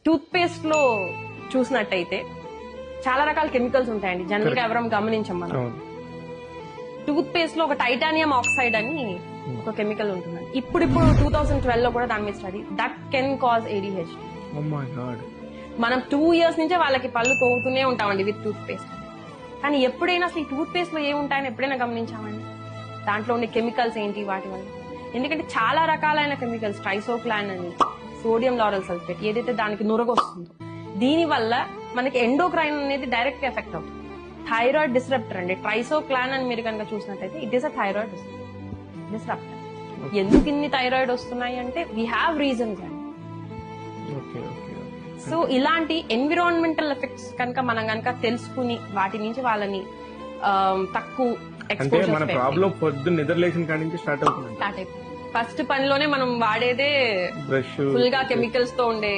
Tooth paste లో చూసినట్టయితే చాలా రకాల కెమికల్స్ ఉంటాయండి. జనరల్ గా ఎవరం గమనించం మనం. టూత్ పేస్ట్ లో ఒక టైటానియం ఆక్సైడ్ అని ఒక కెమికల్ ఉంటుంది. ఇప్పుడు 2012 లో కూడా దాని మీద study that can cause ADHD. మనం 2 years నుంచే వాళ్ళకి పళ్ళు తోగుతూనే ఉంటామండి విత్ టూత్ పేస్ట్. కానీ ఎప్పుడైనా అసలు ఈ టూత్ పేస్ట్ లో ఏముంటాయని ఎప్పుడైనా గమనించామండి? దాంట్లో ఉండే కెమికల్స్ ఏంటి వాటి వల్ల? ఎందుకంటే చాలా రకాలైన కెమికల్స్, ట్రైసోక్లాన్ అని, సోడియం లారల్ సల్ఫేట్, ఏదైతే దానికి నురగొస్తుందో దీని వల్ల మనకి ఎండోక్రైన్ అనేది డైరెక్ట్ గా ఎఫెక్ట్ అవుతుంది. థైరాయిడ్ డిస్రప్టర్ అండి. ట్రైసోక్లాన్ అని మీరు కనుక చూసినట్టయితే it is a thyroid disruptor. ఎందుకు ఇన్ని థైరాయిడ్ వస్తున్నాయి అంటే వీ హ్యావ్ రీజన్స్ అండి. సో ఇలాంటి ఎన్విరాన్మెంటల్ ఎఫెక్ట్స్ కనుక మనం కనుక తెలుసుకుని వాటి నుంచి వాళ్ళని తక్కువ స్టార్ట్ అయిపోతుంది. ఫస్ట్ పనిలోనే మనం వాడేదే ఫుల్ గా కెమికల్స్ తో ఉండే